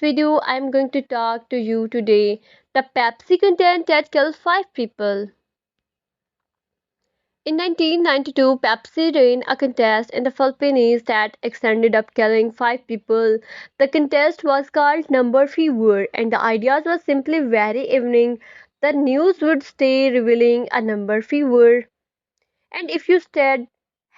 video, I'm going to talk to you today the Pepsi content that killed 5 people. In 1992, Pepsi ran a contest in the Philippines that ended up killing 5 people. The contest was called Number Fever, and the idea was simply very evening. The news would stay revealing a number fever. And if you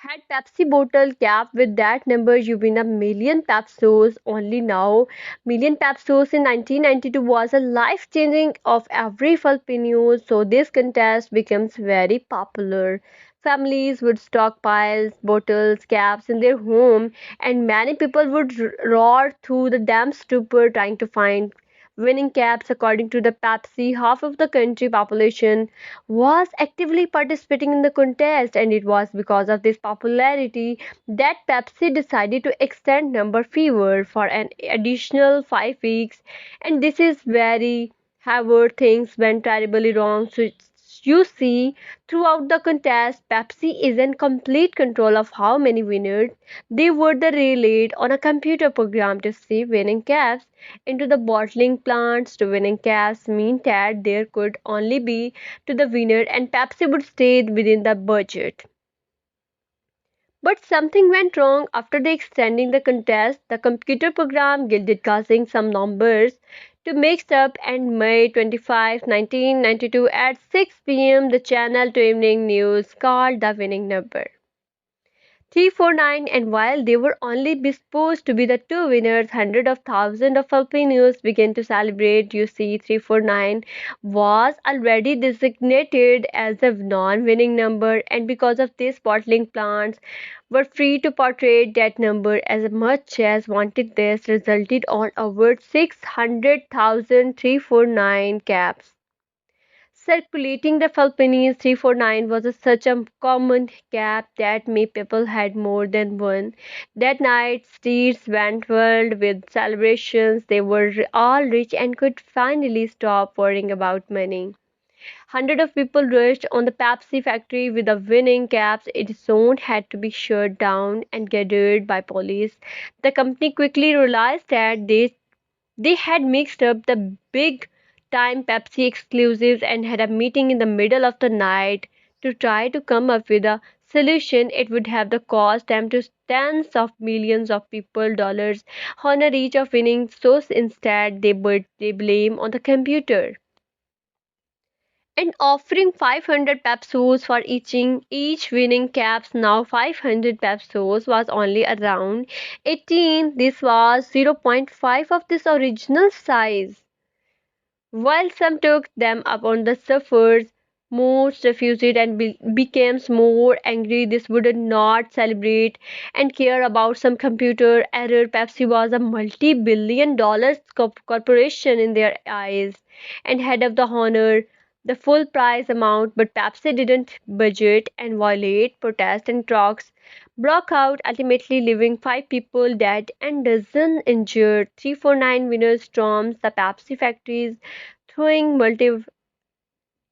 had Pepsi bottle cap with that number, you win a million Pepsos. Only now, million Pepsos in 1992 was a life changing of every Filipino. So this contest becomes very popular. Families would stockpile bottles, caps in their home, and many people would roar through the damn stupor trying to find winning caps. According to the Pepsi, half of the country population was actively participating in the contest, and it was because of this popularity that Pepsi decided to extend Number Fever for an additional 5 weeks. And this is very however things went terribly wrong. So you see, throughout the contest, Pepsi is in complete control of how many winners they were the relayed on a computer program to see winning caps into the bottling plants. To winning caps mean that there could only be to the winner and Pepsi would stay within the budget. But something went wrong after they extending the contest. The computer program gilded causing some numbers to mix up, and May 25, 1992 at 6 p.m. the channel to evening news called the winning number 349, and while they were only supposed to be the two winners, hundreds of thousands of Filipinos began to celebrate. You see, 349 was already designated as a non-winning number, and because of this, bottling plants were free to portray that number as much as wanted. This resulted on over 600,000 349 caps circulating. The Philippines 349 was such a common cap that many people had more than one. That night, streets went wild with celebrations. They were all rich and could finally stop worrying about money. Hundreds of people rushed on the Pepsi factory with the winning caps. Its zone had to be shut down and gathered by police. The company quickly realized that they had mixed up the big time Pepsi exclusives and had a meeting in the middle of the night to try to come up with a solution. It would have the cost them to tens of millions of people dollars honor each of winning. So instead they blame on the computer and offering 500 pesos for each winning caps. Now 500 pesos was only around 18. This was zero point 0.5 of this original size. While some took them up on the suffers, most refused it and became more angry. This would not celebrate and care about some computer error. Pepsi was a multi-billion dollars corporation in their eyes and had of the honor the full price amount, but Pepsi didn't budget and violate. Protest and talks broke out, ultimately leaving 5 people dead and dozens injured. 349 winners stormed the Pepsi factories, throwing multi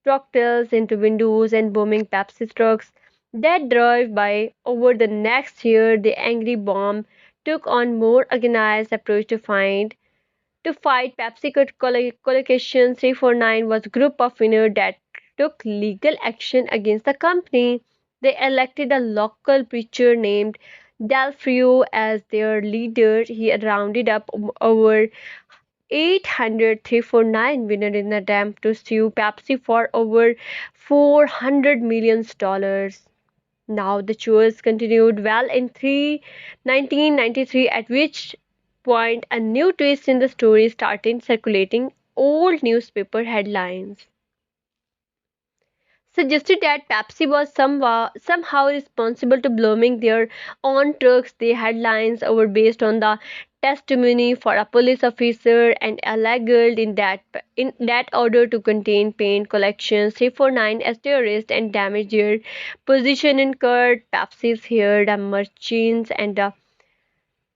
projectiles into windows and bombing Pepsi trucks that drove by. Over the next year, the angry bomb took on more organized approach to fight Pepsi collocation. 349 was a group of winners that took legal action against the company. They elected a local preacher named Delfrio as their leader. He rounded up over 800 349 winner in an attempt to sue Pepsi for over $400 million. Now the chores continued well in 1993, at which point a new twist in the story started circulating. Old newspaper headlines suggested that Pepsi was somehow responsible to blooming their own trucks. The headlines were based on the testimony for a police officer and alleged in that order to contain paint collections 349 as terrorists and damage their position in court. Pepsi's hired a merchants and a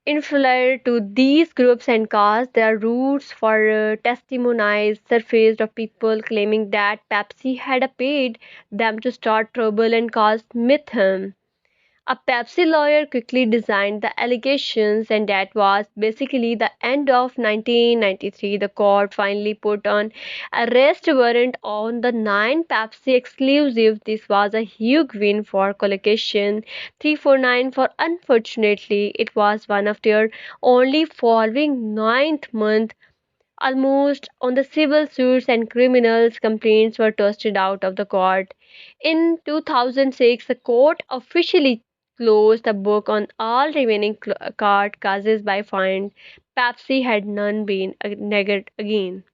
inferior to these groups and cast their roots for testimonies surfaced of people claiming that Pepsi had paid them to start trouble and cause mayhem. A Pepsi lawyer quickly designed the allegations, and that was basically the end of 1993. The court finally put on arrest warrant on the nine Pepsi exclusives. This was a huge win for collocation 349, for unfortunately it was one of their only following ninth month almost on the civil suits, and criminals complaints were tossed out of the court. In 2006, the court officially closed the book on all remaining court cases by finding Pepsi had none been neged again.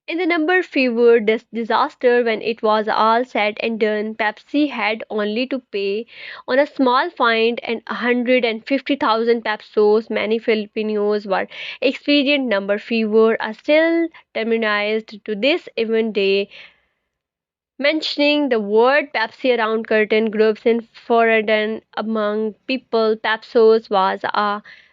In the number fever disaster, when it was all said and done, Pepsi had only to pay on a small fine and 150,000 pesos. Many Filipinos were experiencing number fever, are still terminized to this even day. Mentioning the word Pepsi around certain groups in foreign among people, Pepsos was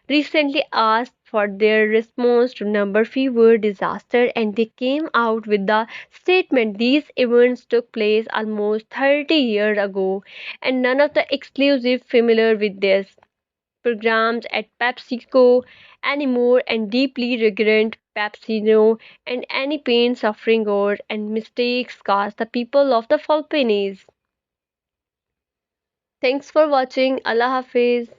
recently asked for their response to number fever disaster, and they came out with the statement these events took place almost 30 years ago and none of the exclusive familiar with this programs at PepsiCo anymore, and deeply regret PepsiCo and any pain, suffering, or and mistakes caused the people of the Philippines. Thanks for watching. Allah Hafiz.